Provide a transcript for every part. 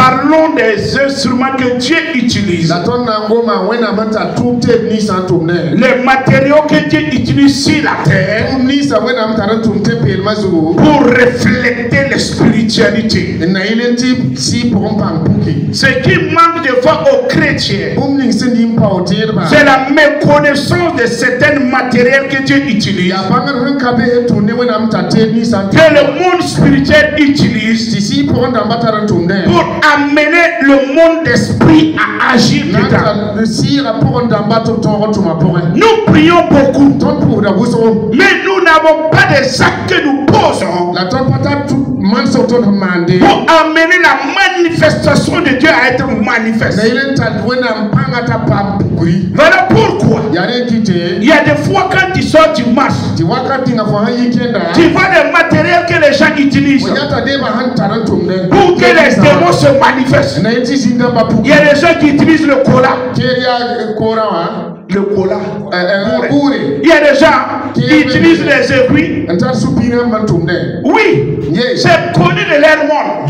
parlons des instruments que Dieu utilise. Les matériaux que Dieu utilise sur la terre pour refléter la spiritualité. Ce qui manque de fois aux chrétiens, c'est la méconnaissance de certains matériels que Dieu utilise, que le monde spirituel utilise pour amener le monde d'esprit à agir dedans. Nous prions beaucoup, mais nous n'avons pas des actes que nous posons pour amener la manifestation de Dieu à être manifeste. Voilà pourquoi il y a des fois quand tu sors du marché, tu vois des matériels que les gens utilisent pour que les démons se manifestent. Il y a des gens qui utilisent le cola. Le cola. Il y a des gens qui utilisent les aiguilles. Oui, c'est connu de leur monde.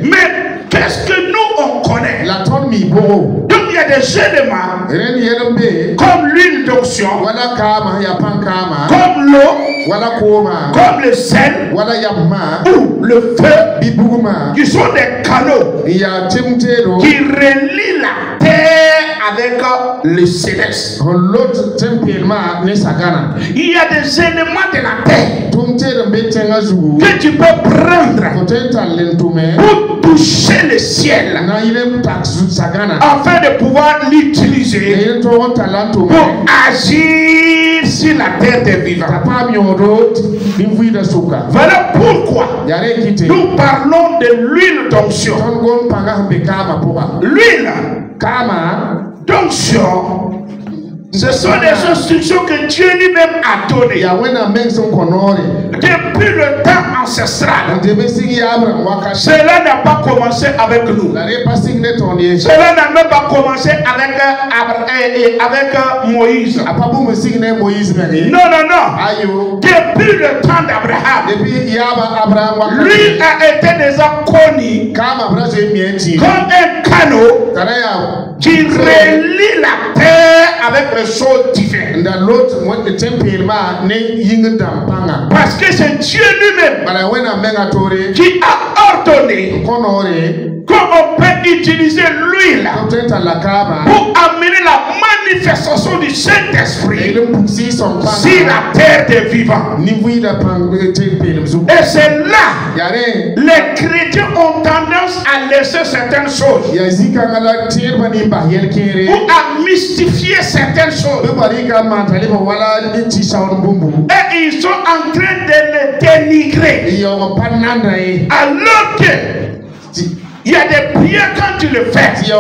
Mais qu'est-ce que nous on connaît? Donc il y a des éléments comme l'huile d'onction, comme l'eau, comme le sel ou le feu, qui sont des canaux qui relient la terre avec le céleste. Il y a des éléments de la terre que tu peux prendre pour toucher le ciel afin de pouvoir l'utiliser pour agir sur la terre des vivants. Voilà pourquoi nous parlons de l'huile d'onction. L'huile d'onction, ce sont des instructions que Dieu lui-même a données depuis le temps ancestral. Cela n'a pas commencé avec nous. Cela n'a même pas commencé avec Moïse. Non, non, non. Depuis le temps d'Abraham, lui a été déjà connu comme un canot qui relie la terre avec les choses différentes. Parce que c'est Dieu lui-même qui a ordonné qu'on peut utiliser l'huile pour amener la manifestation du Saint-Esprit sur la terre des vivants. Et c'est là les chrétiens ont tendance à laisser certaines choses ou à mystifier certaines choses. Et ils sont en train de les dénigrer. Alors que il y a des prières quand tu le fais. Il y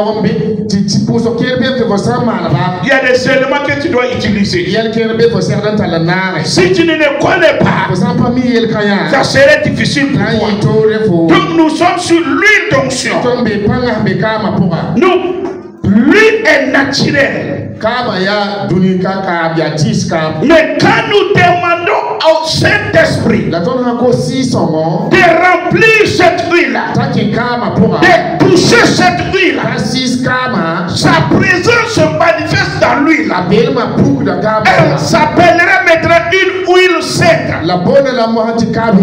a des éléments que tu dois utiliser. Si tu ne les connais pas, ça serait difficile pour toi. Donc nous sommes sur l'huile d'onction. Nous, l'huile est naturelle. Mais quand nous demandons au Saint-Esprit de remplir cette huile, de toucher cette huile, sa présence se manifeste dans l'huile. Elle s'appellerait maintenant une huile sainte,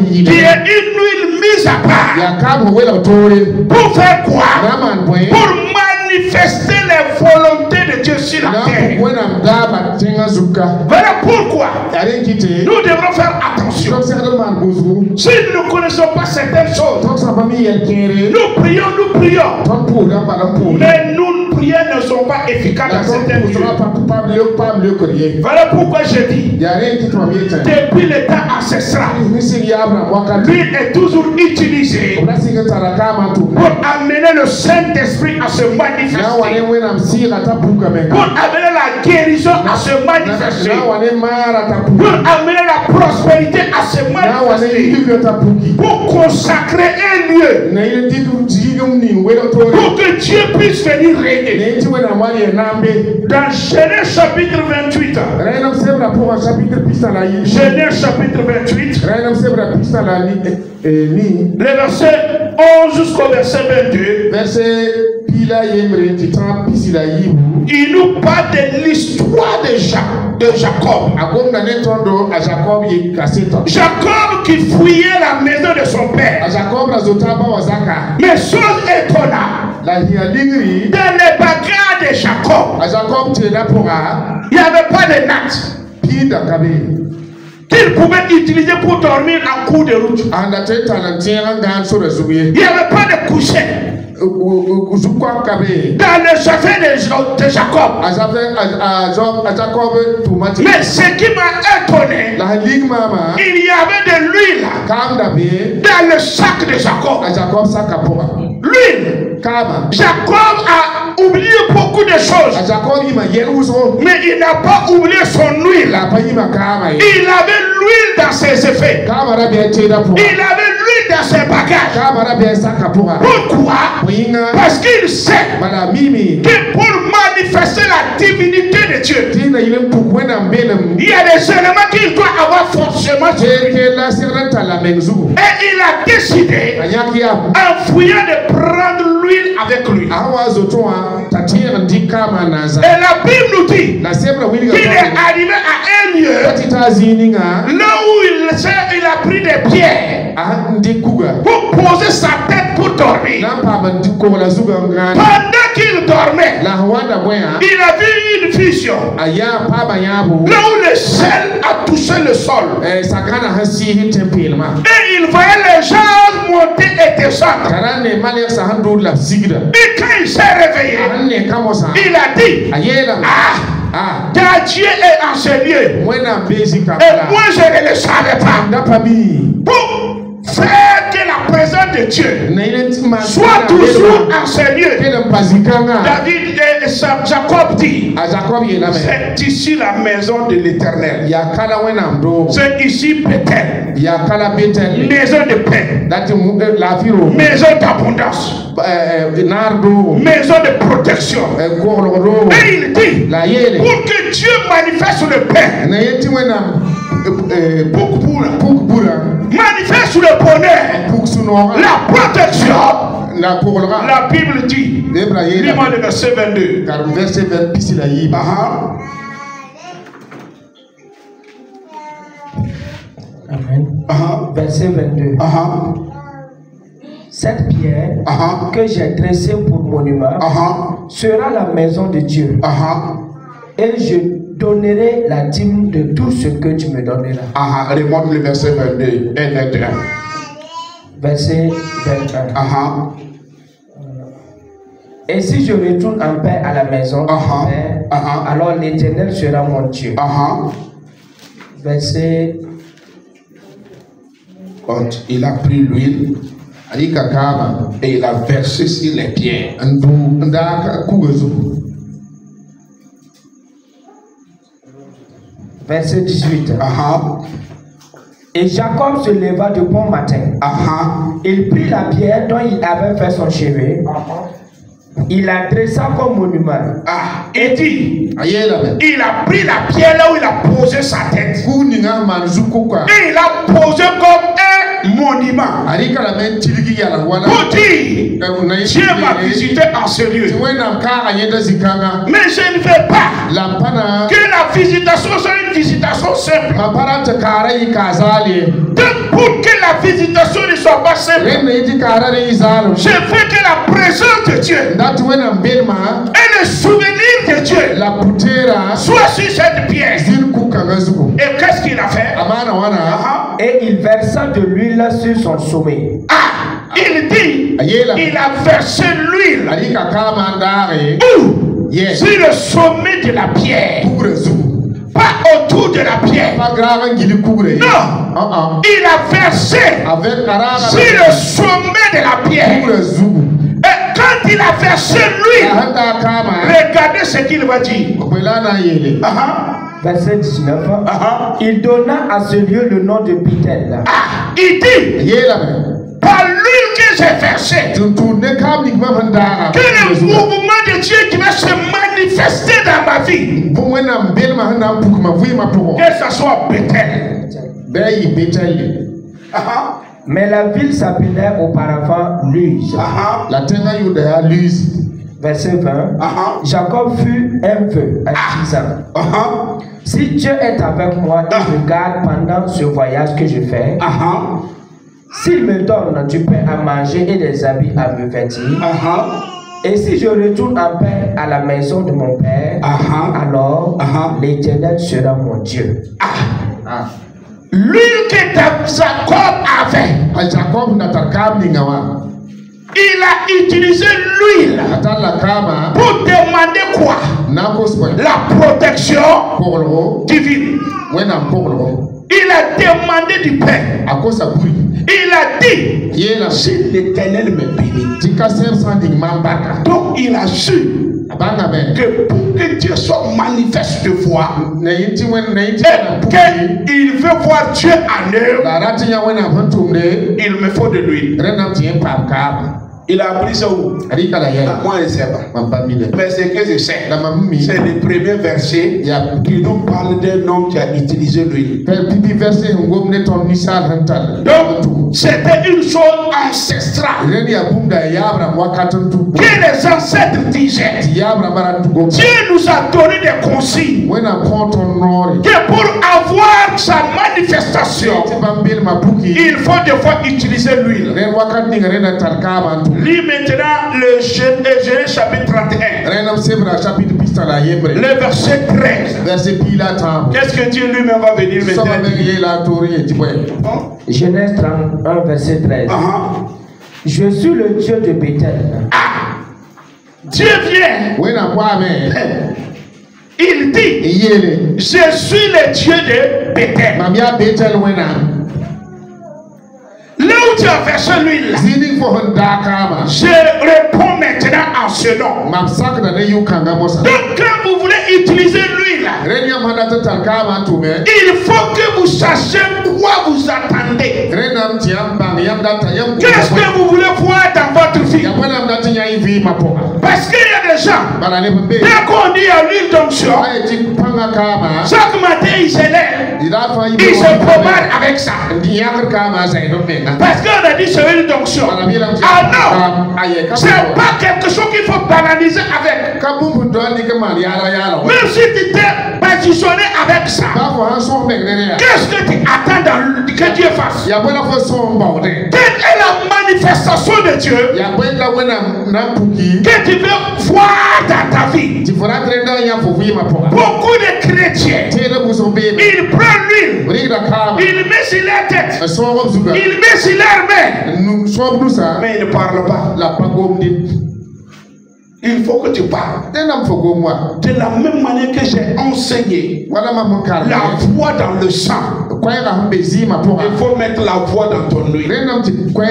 qui est une huile mise à part. Pour faire quoi? Pour manifester les volontés de Dieu sur la terre. Voilà pourquoi nous devrons faire attention. Si nous ne connaissons pas certaines choses, nous prions, mais nos prières ne sont pas efficaces dans certaines choses. Voilà pourquoi je dis, depuis le temps ancestral, lui est toujours utilisé pour amener le Saint-Esprit à se manifester, pour amener la guérison à se manifester, pour amener la prospérité à se manifester, pour consacrer un lieu pour que Dieu puisse venir régner. Dans Genèse chapitre 28, Genèse chapitre 28, les versets 11 jusqu'au verset 22, il nous parle de l'histoire de Jacob. Jacob qui fouillait la maison de son père. Mais chose étonnante, dans les bagarres de Jacob, il n'y avait pas de natte qu'il pouvait utiliser pour dormir en cours de route. Il n'y avait pas de coucher. Dans le jardin de Jacob. Mais ce qui m'a étonné, il y avait de l'huile dans le sac de Jacob. L'huile. Jacob a oublié beaucoup de choses, mais il n'a pas oublié son huile. Il avait l'huile dans ses effets. Il avait l'huile dans ses bagages. Pourquoi? Parce qu'il sait que pour manifester la divinité de Dieu, il y a des éléments qu'il doit avoir forcément. Et il a décidé, en fouillant, de prendre l'huile avec lui. Et la Bible nous dit qu'il est arrivé à un lieu là où il a pris des pierres pour poser sa tête pour dormir. Pendant qu'il dormait, il a vu une vision là où le sel a touché le sol. Et il voyait les gens monter et descendre. Et quand il s'est réveillé, il a dit: car Dieu est en ce lieu. Et moi je ne le savais pas. Pour faire que la présence de Dieu soit toujours en ce lieu, David et Jacob dit: c'est ici la maison de l'Éternel. C'est ici Bethel. Maison de paix. Maison d'abondance. Maison de protection. Et il dit: pour que Dieu manifeste le paix, manifeste le bonheur, la protection. La Bible dit, lis-moi le verset 22. Amen. Verset 22. Cette pierre que j'ai dressée pour monument sera la maison de Dieu. Et je donnerai la dîme de tout ce que tu me donneras. Remonte le verset 22 et 21. Verset 21. Et si je retourne en paix à la maison, alors l'Éternel sera mon Dieu. Verset. Quand il a pris l'huile et il a versé sur les pierres. Verset 18. Et Jacob se leva de bon matin. Il prit la pierre dont il avait fait son chevet. Il la dressa comme monument. Et dit, il a pris la pierre là où il a posé sa tête. Et il a posé comme un monument. Pour dire, Dieu m'a visité en ce lieu. Mais je ne veux pas que la visitation soit une visitation simple. Donc pour que la visitation ne soit pas simple, je veux que la présence de Dieu et le souvenir de Dieu soit sur cette pierre. Et qu'est-ce qu'il a fait? Et il versa de l'huile sur son sommet. Il dit, il a versé l'huile sur le sommet de la pierre. Pas autour de la pierre. Non. Il a versé sur le sommet de la pierre. Et quand il a versé l'huile, regardez ce qu'il va dire. Verset 19. Il donna à ce lieu le nom de Bethel. Il dit, par l'huile que j'ai versée, Quel est le mouvement de Dieu qui va se manifester dans ma vie? Que ce soit Bethel. Mais la ville s'appelait auparavant Luz. Verset 20. Jacob fut un vœu à 10 ans. Si Dieu est avec moi et me garde pendant ce voyage que je fais, s'il me donne du pain à manger et des habits à me vêtir, et si je retourne en paix à la maison de mon père, alors l'Éternel sera mon Dieu. L'huile que Jacob avait, il a utilisé l'huile pour demander quoi? La protection divine. Il a demandé du pain. Il a dit, si l'Éternel me bénit. Donc il a su que pour que Dieu soit manifeste de foi, qu'il veut voir Dieu en œuvre, il me faut de l'huile. Il a appris ça où? Moi je ne sais pas. Mais ce que je sais, c'est le premier verset qui nous parle d'un homme qui a utilisé l'huile. Donc c'était une chose ancestrale que les ancêtres disaient. Dieu nous a donné des consignes que pour avoir sa manifestation, il faut des fois utiliser l'huile. Lis maintenant le Genèse chapitre 31. Le verset 13. Qu'est-ce que Dieu lui-même va venir me dire? Genèse 31, verset 13. Je suis le Dieu de Bethel. Dieu vient. Il dit, je suis le Dieu de Bethel. Là où tu as versé l'huile, je réponds maintenant en ce nom. Donc quand vous voulez utiliser l'huile, il faut que vous sachiez quoi vous attendez. Qu'est-ce que vous voulez voir dans votre vie? Parce qu'il y a des gens, dès qu'on dit à l'huile d'onction, chaque matin ils se lèvent, ils se promènent avec ça. Parce qu'on a dit c'est une d'onction. Ah non, c'est pas quelque chose qu'il faut banaliser avec. Même si tu t'es positionné avec ça, qu'est-ce que tu attends que Dieu fasse? Quelle est la manifestation de Dieu que tu veux voir dans ta vie? Beaucoup de chrétiens, ils prennent l'huile, ils mettent sur la tête, ils mettent sur leur main, mais ils ne parlent pas. Il faut que tu parles. De la même manière que j'ai enseigné la voix dans le sang, il faut mettre la voix dans ton huile. Quand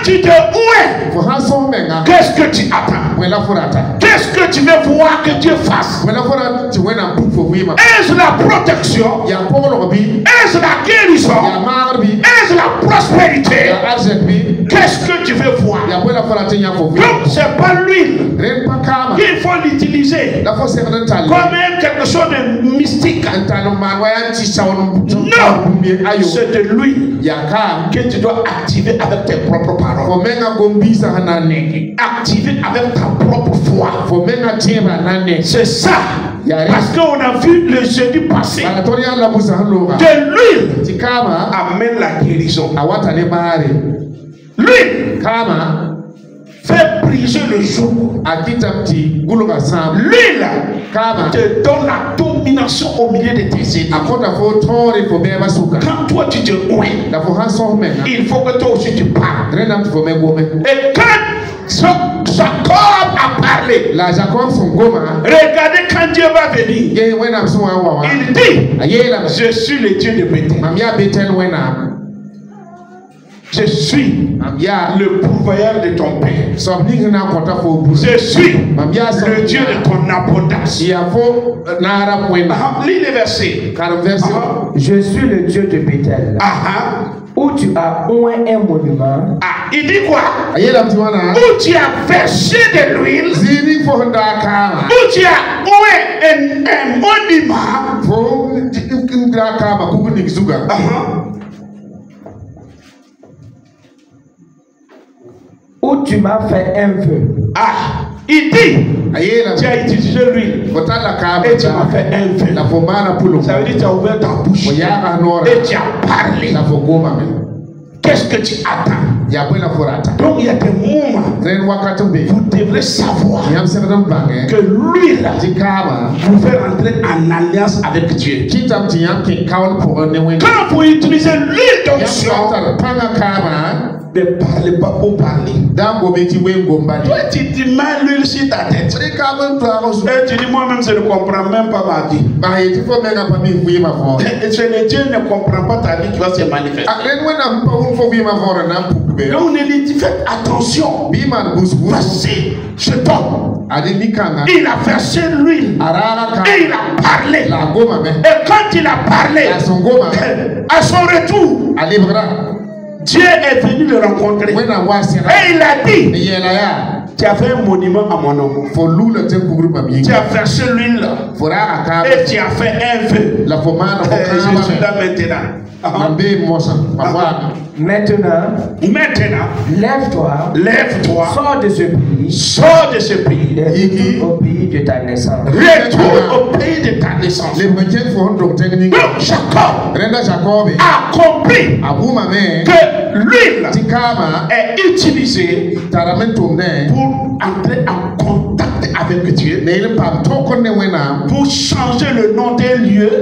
tu te ouais, qu'est-ce que tu attends? Qu'est-ce que tu veux voir que Dieu fasse? Est-ce la protection? Est-ce la guérison? Est-ce la prospérité? Qu'est-ce que tu veux voir? Donc c'est pas l'huile qu'il faut l'utiliser comme quelque chose de mystique. Non, c'est de l'huile que tu dois activer avec tes propres paroles, activer avec ta propre foi. C'est ça. Parce qu'on a vu le jeudi passé que l'huile amène la guérison. L'huile fait briser le joug. L'huile te donne la domination au milieu de tes ennemis. Quand toi tu te ouais, il faut que toi aussi tu parles. Et quand Jacob a parlé, regardez quand Dieu va venir, il dit, je suis le Dieu de Bethel. Je suis le pourvoyeur de ton père. Je suis le Dieu de ton abondance. Lis les versets. Je suis le Dieu de Bethel, où où tu as oint un monument. Ah, il dit quoi? Où tu as versé de l'huile. Où tu as oint un monument. Où tu m'as fait un vœu. Ah, il dit, tu as utilisé l'huile et tu m'as fait un vœu. Ça veut dire que tu as ouvert ta bouche et tu as parlé. Qu'est-ce que tu attends? Donc il y a des moments vous devrez savoir que l'huile vous fait rentrer en alliance avec Dieu. Quand vous utilisez l'huile d'onction, ne parlez pas pour parler. Toi tu dis mets l'huile sur ta tête. Et tu dis moi-même je ne comprends même pas ma vie. Et Dieu ne comprend pas ta vie qui va se manifester. Donc on dit faites attention. Voici ce homme. Il a versé l'huile et il a parlé. Et quand il a parlé, à son retour, Dieu est venu le rencontrer. Et il a dit, tu as fait un monument à mon nom. Tu as versé l'huile et tu as fait un vœu. Et je suis là maintenant, lève-toi, sors de ce pays, retourne au pays de ta naissance. Retourne au pays de ta naissance. Donc Jacob a compris que l'huile est utilisée pour entrer en contact avec Dieu, pour changer le nom des lieux.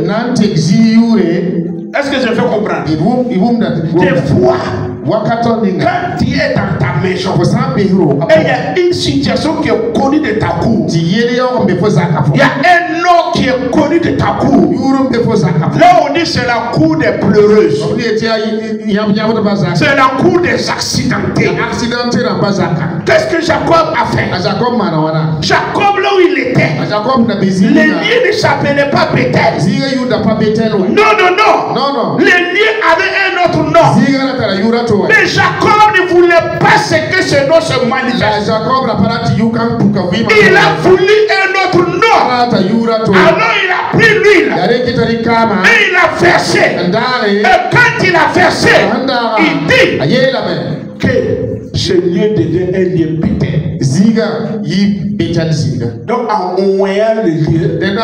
Est-ce que je fais comprendre? Des fois, quand tu es dans ta maison et il y a une situation qui est connue de ta cour, il y a un nom qui est connu de ta cour. Là on dit c'est la cour des pleureuses, c'est la cour des accidentés. Qu'est-ce que Jacob a fait? Jacob là où il était, les lieux ne s'appelaient pas Bethel. Non. Les lieux avaient un autre nom. Mais Jacob ne voulait pas que ce nom se manifeste. Il a voulu un autre nom. Alors il a pris l'huile et il a versé. Et quand il a versé, il dit que ce lieu devient un lieu Bethel. Donc en voyant le lieu, il a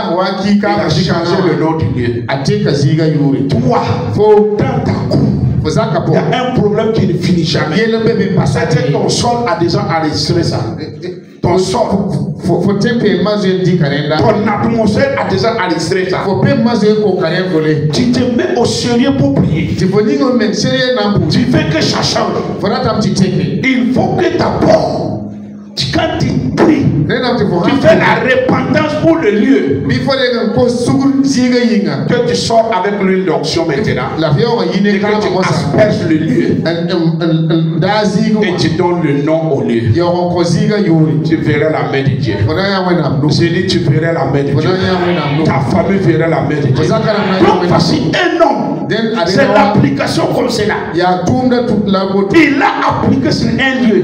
changé le nom du lieu. Toi, dans ta cour, il y a un problème qui ne finit jamais. C'est ton sol a déjà enregistré ça. Ton sol, ton atmosphère a déjà enregistré ça. Tu te mets au sérieux pour prier. Tu veux que ça change. Il faut que d'abord, quand tu pries, tu fais la repentance pour le lieu. Que tu sors avec l'huile d'onction maintenant. Et que tu asperges le lieu. Et tu donnes le nom au lieu. Tu verras la main de Dieu. Je dis tu verras la main de Dieu. Ta famille verra la main de Dieu. Donc voici un homme. C'est l'application comme cela. Il a appliqué sur un lieu.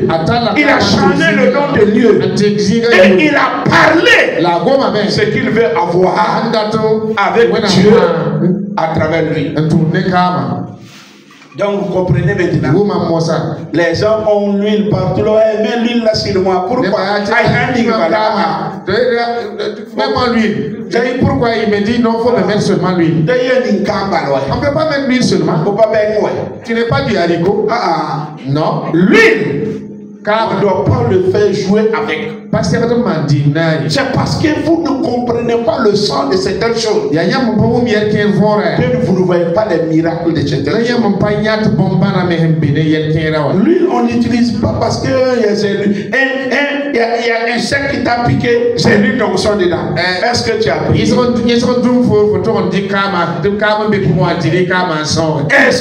Il a changé le nom de lieu. Et il a parlé ce qu'il veut avoir avec Dieu à travers lui. Donc vous comprenez maintenant. Les gens ont l'huile partout. Mais l'huile là sur moi. Pourquoi? Mets-moi l'huile. J'ai dit pourquoi il me dit non, il faut me mettre seulement l'huile. On ne peut pas mettre l'huile seulement. Tu n'es pas du haricot. Non. L'huile, car on ne doit pas le faire jouer avec. C'est parce que vous ne comprenez pas le sens de certaines choses que vous ne voyez pas les miracles de certaines choses. L'huile, on n'utilise pas parce qu'il y a un sac qui t'a piqué, c'est l'huile d'onction dedans. Est-ce que tu as prié? Est-ce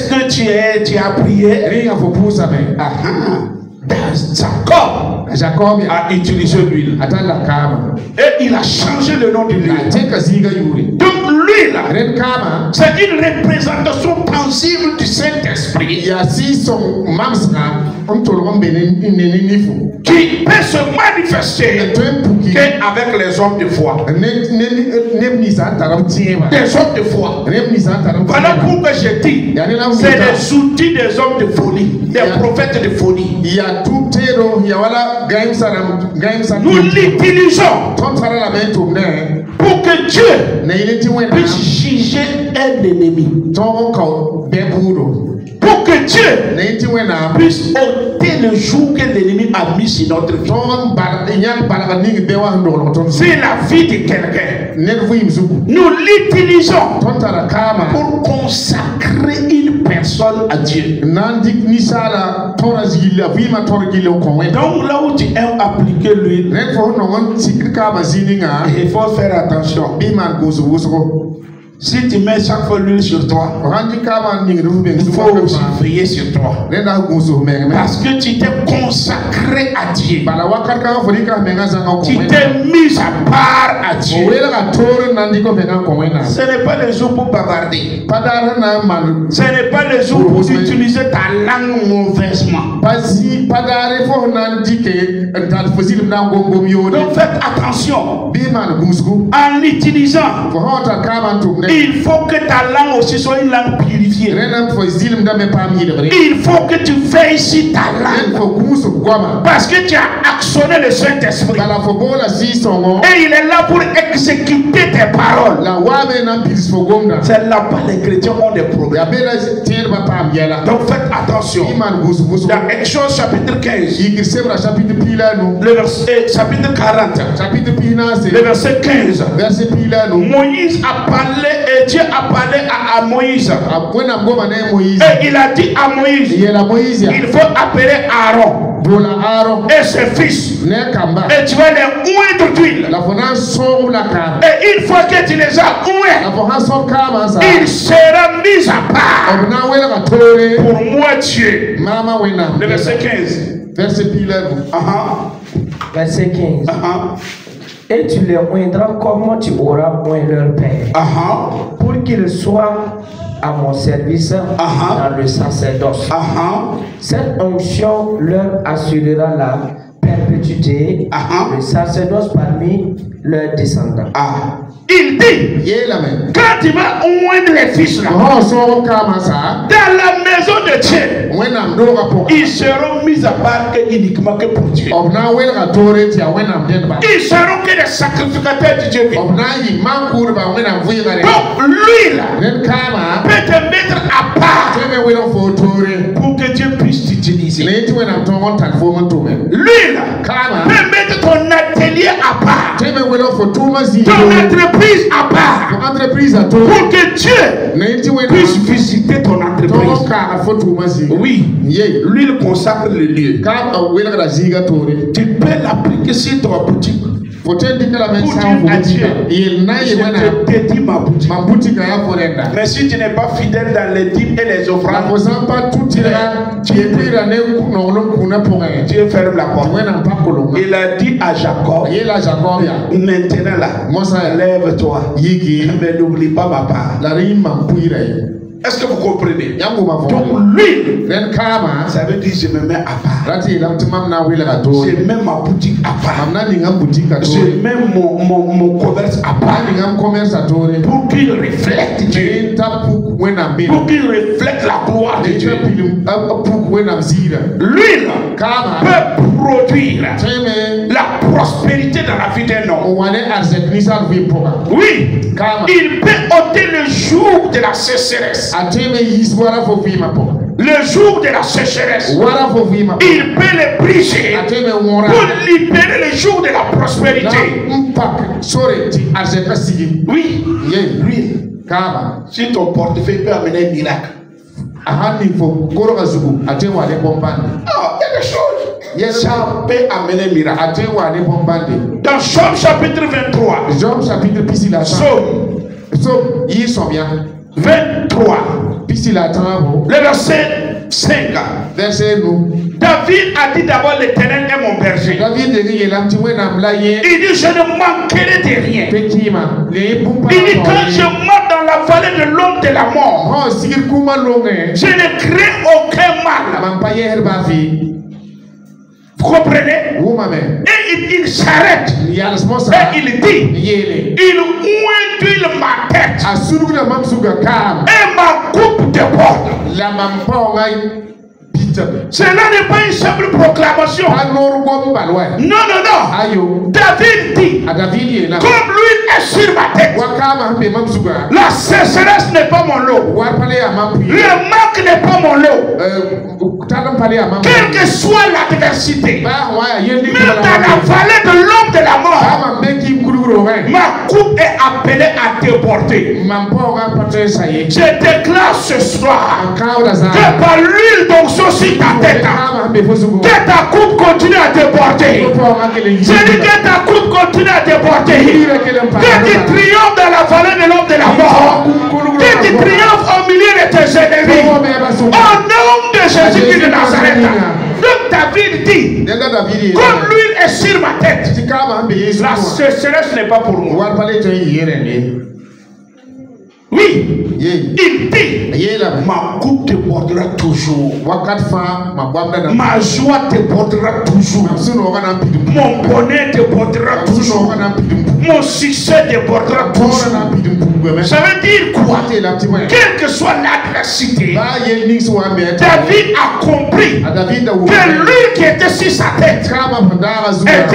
que tu as prié? Jacob Jacob a utilisé l'huile. Et il a changé le nom de l'huile. Donc l'huile, c'est une représentation tangible du Saint-Esprit qui peut se manifester qu'avec les hommes de foi. Des hommes de foi. Voilà pourquoi j'ai dit, c'est les outils des hommes de folie, des prophètes de folie. Nous l'utilisons pour que Dieu puisse juger un ennemi. Pour que Dieu puisse ôter le joug que l'ennemi a mis sur notre vie. C'est la vie de quelqu'un. Nous l'utilisons pour consacrer une personne à Dieu. Donc là où tu aimes appliquer l'huile, il faut faire attention. Si tu mets chaque fois l'huile sur toi, il faut aussi veiller sur toi. Parce que tu t'es consacré à Dieu. Tu t'es mis à part à Dieu. Ce n'est pas le jour pour bavarder. Ce n'est pas le jour pour utiliser ta langue mauvaisement. Donc faites attention. En l'utilisant, il faut que ta langue aussi soit une langue purifiée. Il faut que tu veilles sur ta langue. Parce que tu as actionné le Saint-Esprit. Et il est là pour exécuter tes paroles. C'est là-bas les chrétiens ont des problèmes. Donc faites attention. Dans Exode chapitre 15, le verset, chapitre 40, le verset 15, Moïse a parlé et Dieu a parlé à Moïse. Et il a dit à Moïse, il faut appeler Aaron et ses fils. Et tu vas les oindre d'huile. Et une fois que tu les as oints, il sera mis à part pour moi Dieu. Le verset 15. Verset 15. Et tu les oindras comme tu auras oint leur père, pour qu'ils soient à mon service dans le sacerdoce. Cette onction leur assurera la perpétuité, le sacerdoce parmi leurs descendants. Il dit, quand tu vas oindre les fils là, dans la maison de Dieu, ils seront mis à part uniquement que pour Dieu. Ils seront que des sacrificateurs de Dieu. Donc lui là peut te mettre à part pour que Dieu puisse t'utiliser. Lui là peut mettre ton atelier à part, ton entreprise à part, pour que Dieu puisse visiter ton entreprise. Oui, lui il consacre le lieu. Tu peux l'appliquer sur ton boutique. Pour dire à Dieu, je te dédie ma boutique. Mais si tu n'es pas fidèle dans les dîmes et les offrandes, Dieu ferme la porte. Il a dit à Jacob, maintenant là, lève-toi, mais n'oublie pas ma part. Est-ce que vous comprenez? Donc lui, ça veut dire je me mets à part. Je mets ma boutique à part. Je mets mon commerce à part. Pour qu'il reflète Dieu. Pour qu'il reflète la gloire de Dieu. Lui peut produire la prospérité dans la vie d'un homme. Oui, il peut ôter le jour de la sécheresse. Le jour de la sécheresse, il peut le briser pour libérer le jour de la prospérité. Oui, lui, si ton portefeuille peut amener un miracle. Il y a des choses. Ça peut amener un miracle. Dans Somme chapitre 23, Somme 23, le verset 5. David a dit d'abord l'Éternel est mon berger. Il dit je ne manquerai de rien. Il dit quand je marche dans la vallée de l'ombre de la mort, je ne crains aucun mal. Vous comprenez? Et il s'arrête. Et il dit, il huile ma tête et ma coupe déborde. Cela n'est pas une simple proclamation. Non. David dit, comme l'huile est sur ma tête, la sécheresse n'est pas mon lot. Le manque n'est pas mon lot. Quelle que soit l'adversité, même dans la vallée de l'ombre de la mort, ma coupe est appelée à déborder. Je déclare ce soir que par l'huile d'onction sur ta tête, que ta coupe continue à déborder. Je dis que ta coupe continue à déborder. Que tu triomphes dans la vallée de l'ombre de la mort. Que tu triomphes au milieu de tes ennemis. Au nom de Jésus-Christ de Nazareth. Donc David dit, comme l'huile est sur ma tête, la sécheresse n'est pas pour moi. Oui, il dit, ma coupe te bordera toujours. Ma joie te bordera toujours. Mon bonheur te bordera toujours. Mon succès te bordera toujours. Ça veut dire quoi? Quelle que soit l'adversité, David a compris que lui qui était sur sa tête est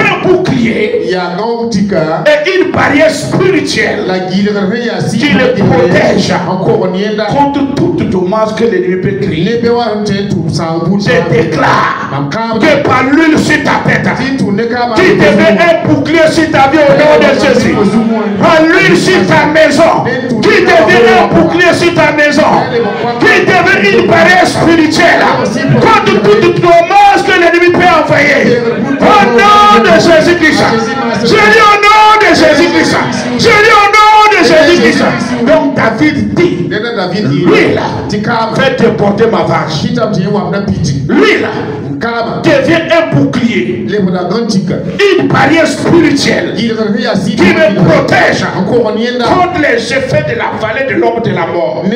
un bouclier et une barrière spirituelle qui le protège contre toute dommage que l'ennemi peut créer. Je déclare que par l'huile sur ta tête, tu deviens un bouclier sur ta vie au nom de Jésus. Par l'huile sur ta maison, tu deviens un bouclier sur ta maison. Tu deviens une barrière spirituelle contre toute dommage que l'ennemi peut envoyer. Au nom de Jésus-Christ. Je dis au nom de Jésus-Christ. Je dis au nom de Jésus-Christ. Donc David dit, lui là, fait déporter ma vache. Lui là, devient un bouclier, une barrière spirituelle qui me protège contre les effets de la vallée de l'ombre de la mort. Il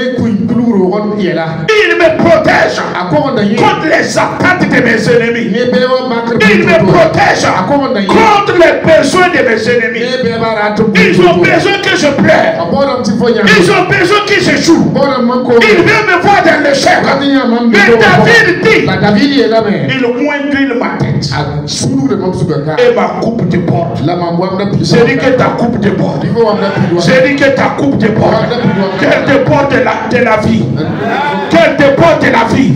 me protège contre les attaques de mes ennemis. Il me protège contre les besoins de mes ennemis. Ils ont besoin que je pleure. Ils ont besoin que je joue. Ils veulent me voir dans le chèque. Mais David dit, il oint d'huile ma tête et ma coupe déborde. J'ai dit que ta coupe déborde. J'ai dit que ta coupe déborde. Qu'elle déborde de la vie. Qu'elle déborde de la vie.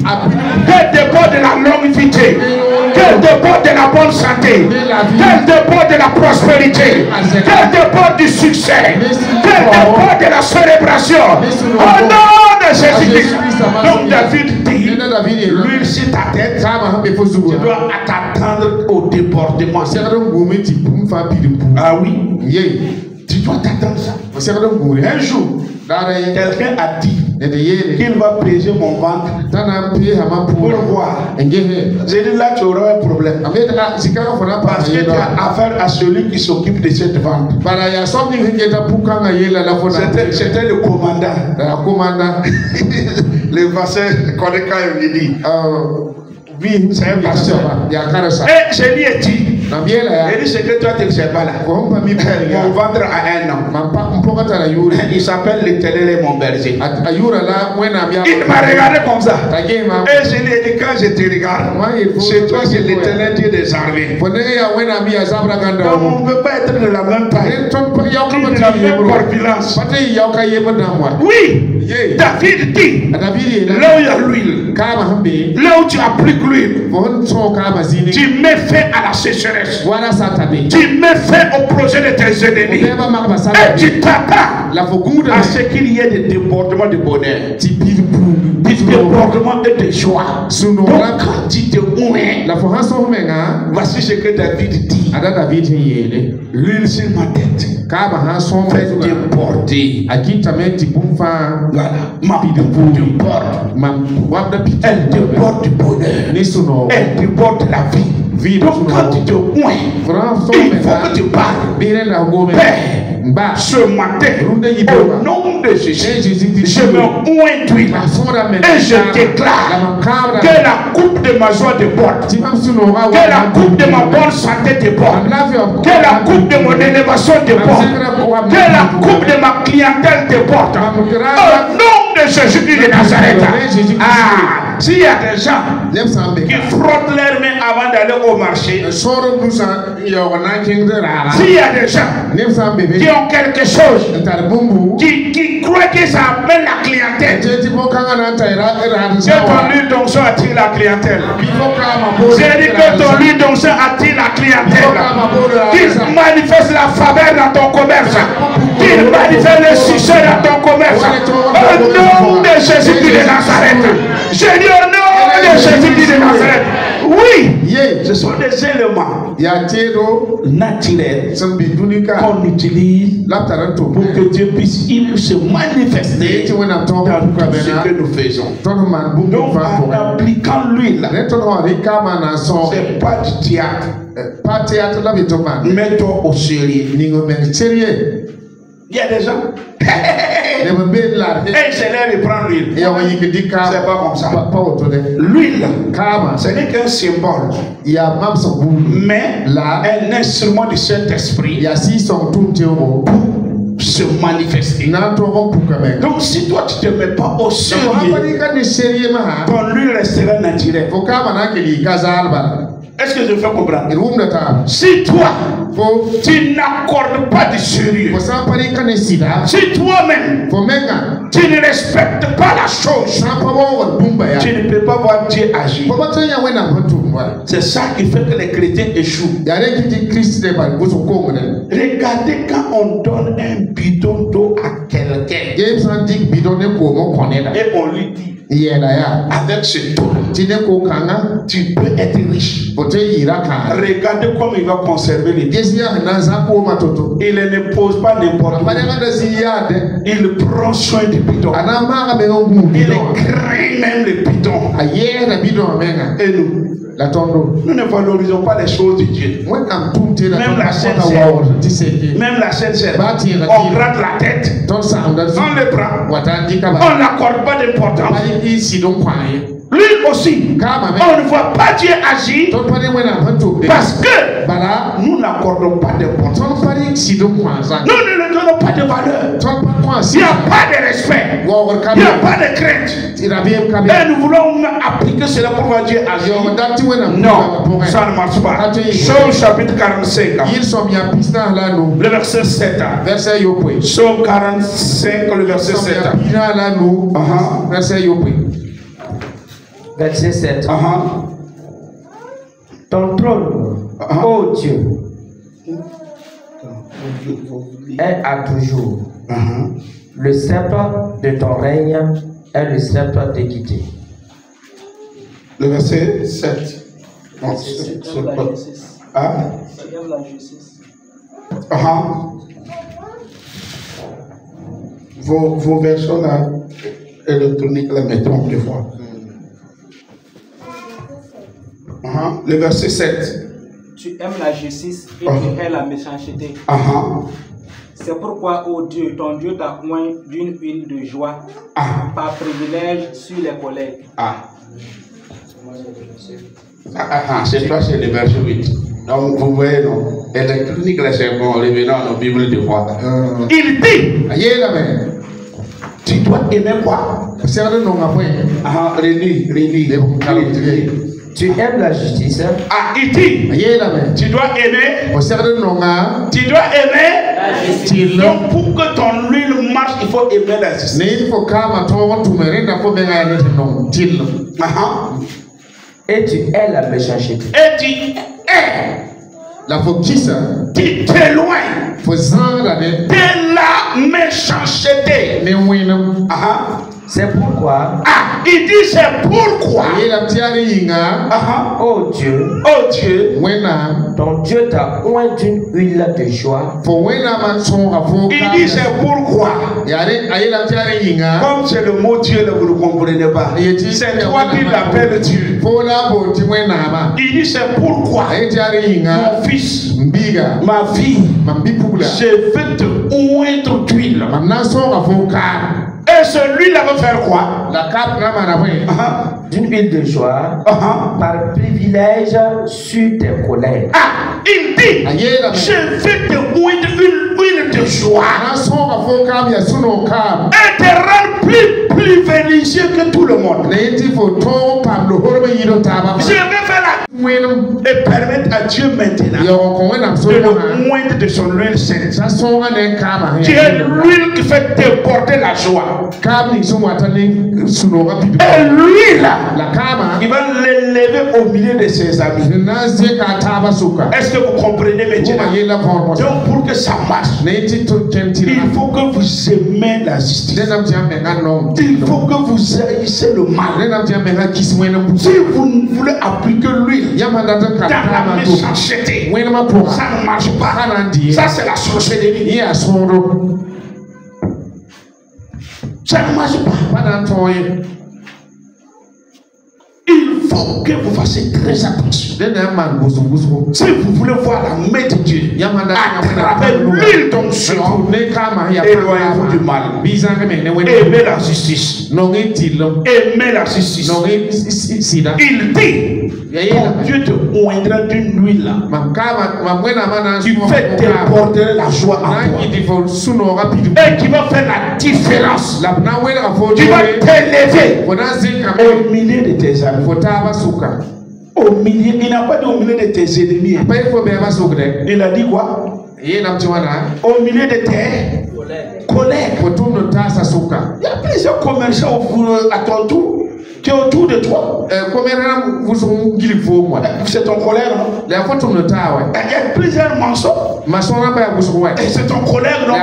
Qu'elle déborde de la longévité. Qu'elle déborde de la bonne santé. Qu'elle déborde de la prospérité. Qu'elle déborde du succès. Qu'elle déborde de la célébration. Au nom de Jésus-Christ. Donc David dit, l'huile sur ta tête, tu dois t'attendre au débordement. Ah oui, tu dois t'attendre ça. Un jour, quelqu'un a dit qu'il va briser mon ventre pour voir. J'ai dit là tu auras un problème. Parce que tu as affaire à celui qui s'occupe de cette vente. C'était le commandant. Le pasteur Kodeka il dit. Oui, c'est un pasteur. Et je lui ai dit. Il dit c'est que toi tu ne sais pas là. Mon ventre a un an. Il s'appelle l'Éternel est mon berger. Il m'a regardé comme ça. Et je lui ai dit quand je te regarde, c'est toi c'est l'Éternel Dieu des armées. Donc on ne peut pas être de la même taille. De la même corpulence. Oui, David dit, là où il y a l'huile, là où tu appliques l'huile, tu mets fin à la sécheresse. Tu mets fin au projet de tes ennemis. Et tu t'attends à ce qu'il y ait des débordements de bonheur. débordement et de joie. Donc quand tu te ouins, voici ce que David dit. L'huile sur ma tête fait déborder. Voilà. Elle déborde du bonheur. Elle déborde de la vie. Donc quand tu te ouins, il faut que tu parles. Père, ce matin, au nom de Jésus, je me oins d'huile et je déclare que la coupe de ma joie déborde, que la coupe de ma bonne santé déborde, que la coupe de mon élévation déborde, que la coupe de ma clientèle déborde. Au nom de Jésus de Nazareth. Ah, s'il y a des gens qui frottent leurs mains avant d'aller au marché, s'il y a des gens qui ont quelque chose, qui croient que ça appelle la clientèle, que ton huile d'onction attire la clientèle. J'ai dit que ton huile d'onction attire la clientèle. Qu'il manifeste la faveur dans ton commerce. Qu'il manifeste le succès dans ton commerce. Au nom de Jésus de Nazareth. Je dis au nom de Jésus de Nazareth. Oui, ce sont des éléments naturels qu'on utilise pour que Dieu puisse se manifester dans tout ce que nous faisons. Donc, en appliquant l'huile, c'est pas du théâtre. Mets-toi au sérieux. Il y a des gens. Et je les reprend l'huile. C'est pas comme ça. L'huile, ce n'est qu'un symbole. Mais un instrument du Saint-Esprit pour se manifester. Donc si toi tu ne te mets pas au sérieux, ton huile restera naturelle. Est-ce que je fais comprendre? Si toi, tu n'accordes pas de sérieux, si toi-même, tu ne respectes pas la chose, tu ne peux pas voir Dieu agir. C'est ça qui fait que les chrétiens échouent. Regardez quand on donne un bidon d'eau à quelqu'un et on lui dit, avec ce don, tu peux être riche. Regardez comment il va conserver les biens. Il ne pose pas n'importe quoi. Il prend soin du bidon. Il craint même le bidon. Et nous ne valorisons pas les choses de Dieu. Même la Sainte Sœur, on gratte la tête, on le prend, on n'accorde pas d'importance. Lui aussi, on ne voit pas Dieu agir parce que nous n'accordons pas d'importance. Nous ne lui donnons pas de valeur. Il n'y a pas de respect. Il n'y a pas de crainte. Et nous voulons appliquer cela pour voir Dieu agir. Non, ça ne marche pas. Psaume chapitre 45. Le verset 7. Psaume 45, le verset 7. Verset 7. Ton trône, ô Dieu, est à toujours. Le sceptre de ton règne est le sceptre d'équité. Le verset 7. Vos versions là, électroniques, la mettons plus fort. Le verset 7. Tu aimes la justice et tu hais la méchanceté. C'est pourquoi, ô Dieu, ton Dieu t'a oint d'une huile de joie par privilège sur les collègues. C'est toi, c'est le verset 8. Donc, vous voyez, non? Électronique, là, c'est bon, revenons à nos Bibles de foi. Il dit, tu dois aimer quoi? Tu aimes la justice. Il dit, tu dois aimer. Tu dois aimer la justice. Donc pour que ton huile marche, il faut aimer la justice. Et tu hais la méchanceté. Et tu hais la focus. Tu t'éloignes de la méchanceté. C'est pourquoi. Ah, il dit c'est pourquoi. Oh Dieu. Oh Dieu. Ton Dieu t'a oint d'une huile de joie. Il dit c'est pourquoi. Comme c'est le mot Dieu, vous ne comprenez pas. C'est toi qui l'appelles Dieu. Il dit c'est pourquoi. Mon fils, ma fille, je vais te oindre d'huile. Et celui-là va faire quoi? D'une huile de joie par privilège sur tes collègues. Ah, il dit, je vais te oindre une huile de joie et te rendre plus privilégié que tout le monde. Je vais faire la et permettre à Dieu maintenant de le moindre de son huile sainte. Tu es l'huile qui fait déborder la joie. Et lui là, il va l'élever au milieu de ses amis. Est-ce que vous comprenez maintenant? Donc pour que ça marche, il faut que vous aimez la justice. Il faut que vous haïssez le mal. Si vous voulez appliquer l'huile dans la méchanceté, ça ne marche pas. Ça c'est la sorcellerie. Ça ne marche pas. Il faut que vous fassiez très attention. Si vous voulez voir la main de Dieu à travers l'huile d'onction, éloignez-vous du mal. Aimez la justice. Aimez la justice. Il dit, quand Dieu te oindra d'une huile, tu fais déborder la joie en toi. Et qui va faire la différence. Tu vas t'élever au milieu de tes amis. Au milieu, il n'a pas dit au milieu de tes ennemis. Il a dit quoi? Au milieu de tes collègues. Il y a plusieurs commerçants à ton tour qui est autour de toi. C'est ton collègue, non? Il y a plusieurs maçons. Et c'est ton collègue, non?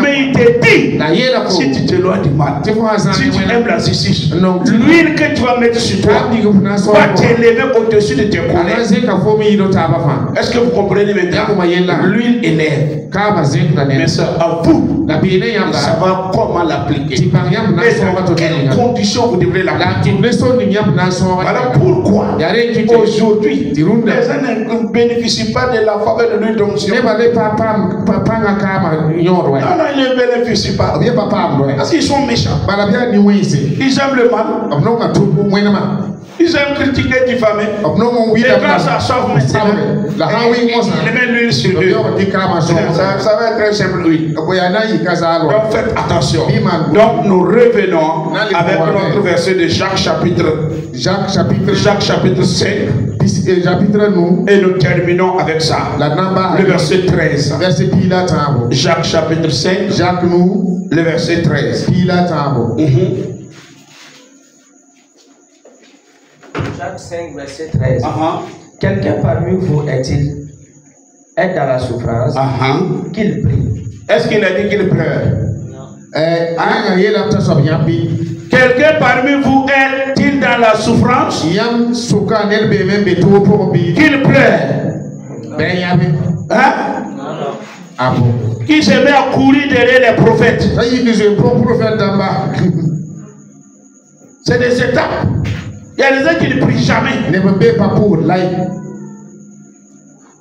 Mais il te dit, si tu t'éloignes du mal, si tu aimes la justice, l'huile que tu vas mettre sur toi va t'élever au-dessus de tes collègues. Est-ce que vous comprenez maintenant? L'huile élève. Mais c'est à vous de savoir comment l'appliquer. Et dans quelles conditions vous devrez l'appliquer. Voilà pourquoi aujourd'hui les gens ne bénéficient pas de la faveur de l'huile d'onction. Non, ils ne bénéficient pas. Parce qu'ils sont méchants. Ils aiment le mal. Ils aiment critiquer, diffamer. Et quand ça sort maintenant, ils mettent l'huile sur eux. Ça va être très simple, oui. Donc faites attention. Donc nous revenons avec notre verset de Jacques chapitre 5. Et nous terminons avec ça. Le verset 13. Jacques chapitre 5. Le verset 13. Jacques 5, verset 13. Quelqu'un parmi vous est dans la souffrance, qu'il prie. Est-ce qu'il a dit qu'il pleure? Non. Quelqu'un parmi vous est-il dans la souffrance? Qu'il pleure. Hein? Ah bon? Qui se met à courir derrière les prophètes. C'est des étapes. Il y a des gens qui ne prient jamais.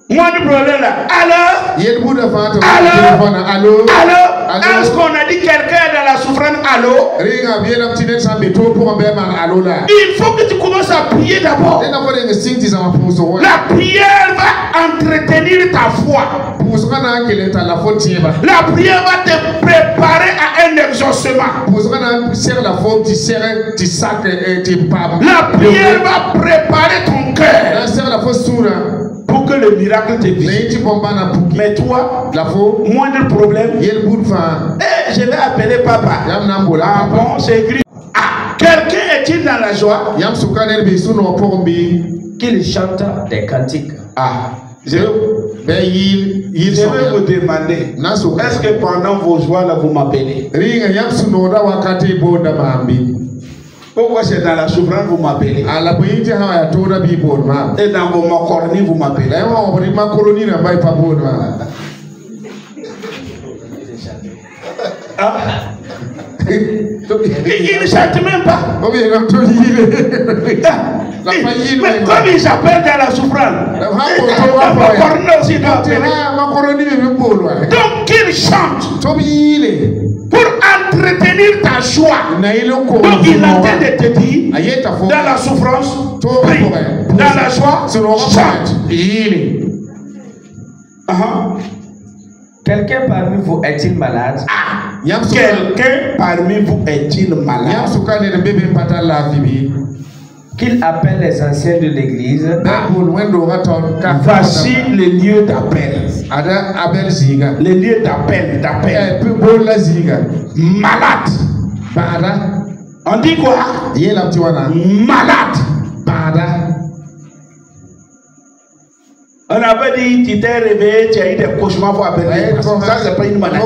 Moi, le problème là. Allô? Est-ce qu'on a dit quelqu'un est dans la souffrance? Allô? Il faut que tu commences à prier d'abord. La prière va entretenir ta foi. La prière va te préparer à un exaucement. La prière va préparer ton cœur pour que le miracle te vienne. Mais toi, moindre problème, je vais appeler papa. Ah bon, c'est écrit. Ah, quelqu'un est-il dans la joie? Qu'il chante des cantiques. Je vais vous demander, est-ce que pendant vos joies là vous m'appelez? Pourquoi c'est dans la souffrance vous m'appelez? Et dans vos macaronis vous m'appelez? Il ne chante même pas. Mais comme il s'appelle dans la souffrance, donc qu'il chante pour entretenir ta joie. Donc il a de te dire, dans la souffrance, prie. Dans la joie, chante. Quelqu'un parmi vous est-il malade? Quelqu'un parmi vous est-il malade? Qu'il appelle les anciens de l'église. Voici les lieux d'appel. Les lieux d'appel. Malade. On dit quoi? Malade. On avait dit, tu t'es réveillé, tu as eu des cauchemars pour appeler. Ça, c'est pas une maladie.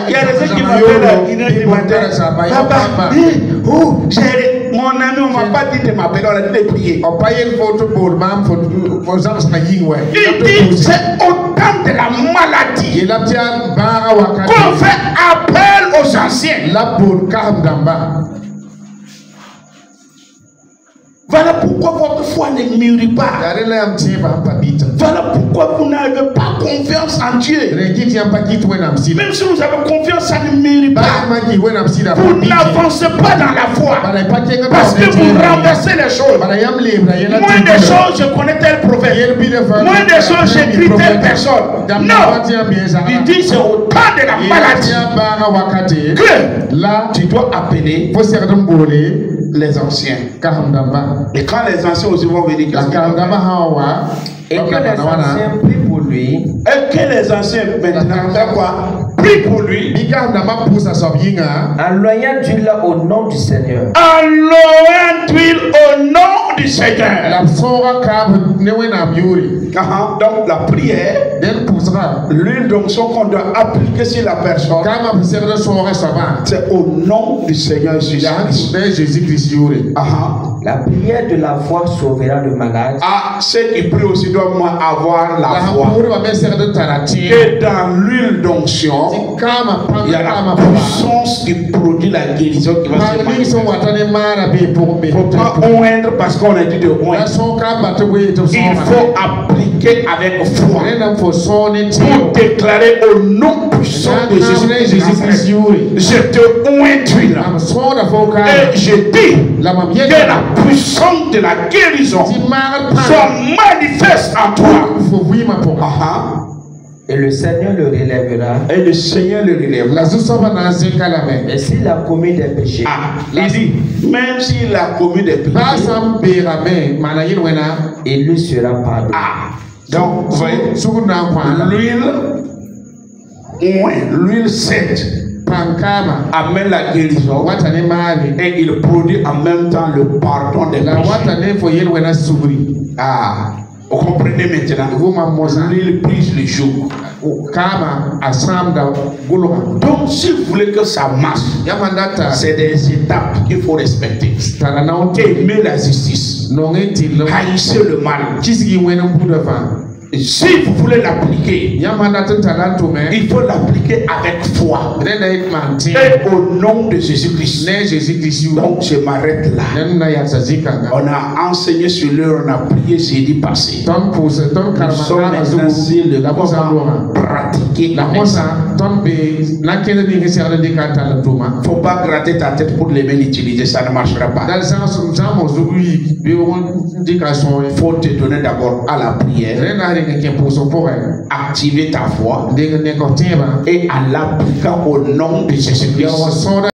Il y a des gens qui m'appellent à 1h du matin. Papa, mon ami, on m'a pas dit de m'appeler, on a dit de prier. Il dit, c'est autant de la maladie qu'on fait appel aux anciens. Voilà pourquoi votre foi ne mûrit pas. Voilà pourquoi vous n'avez pas confiance en Dieu. Même si vous avez confiance, ça ne mûrit pas. Vous n'avancez pas dans la foi. Parce que vous renversez les choses. Moins de choses, je connais tel prophète. Moins de choses, j'écris telle personne. Non. Il dit c'est au temps de la maladie que là, tu dois appeler les anciens. Et quand les anciens aussi vont venir, et que les anciens prient pour lui. Et que les anciens maintenant font quoi? Prient pour lui. En loyant d'huile au nom du Seigneur. En loyant d'huile au nom du Seigneur. Donc la prière, l'huile d'onction qu'on doit appliquer sur la personne, c'est au nom du Seigneur Jésus-Christ. La prière de la foi sauvera le malade. Ceux qui prient aussi doivent avoir la foi. Et dans l'huile d'onction, il y a la puissance qui produit la guérison qui va se manifester. Il ne faut pas oindre parce qu'on a dit de oindre. Il faut appliquer avec foi pour déclarer au nom puissant de Jésus-Christ. Je te oins d'huile. Et je dis que la puissance de la guérison soit manifeste en toi. Et le Seigneur le relèvera. Et le Seigneur le relèvera. Et s'il a commis des péchés. Il dit, même s'il a commis des péchés, il lui sera pardonné. Donc, vous voyez, l'huile sainte amène la guérison et il produit en même temps le pardon des péchés. Vous comprenez maintenant? L'huile brise le joug. Donc, si vous voulez que ça marche, c'est des étapes qu'il faut respecter. Aimer la justice, haïssez le mal. Si vous voulez l'appliquer, il faut l'appliquer avec foi. Et au nom de Jésus-Christ. Donc je m'arrête là. On a enseigné sur l'heure, on a prié jeudi passé. Nous sommes maintenant sur le comment pratiquer la médecine. Il ne faut pas gratter ta tête pour les mains utiliser, ça ne marchera pas. Il faut te donner d'abord à la prière. Activer ta foi et à l'appliquer au nom de Jésus-Christ.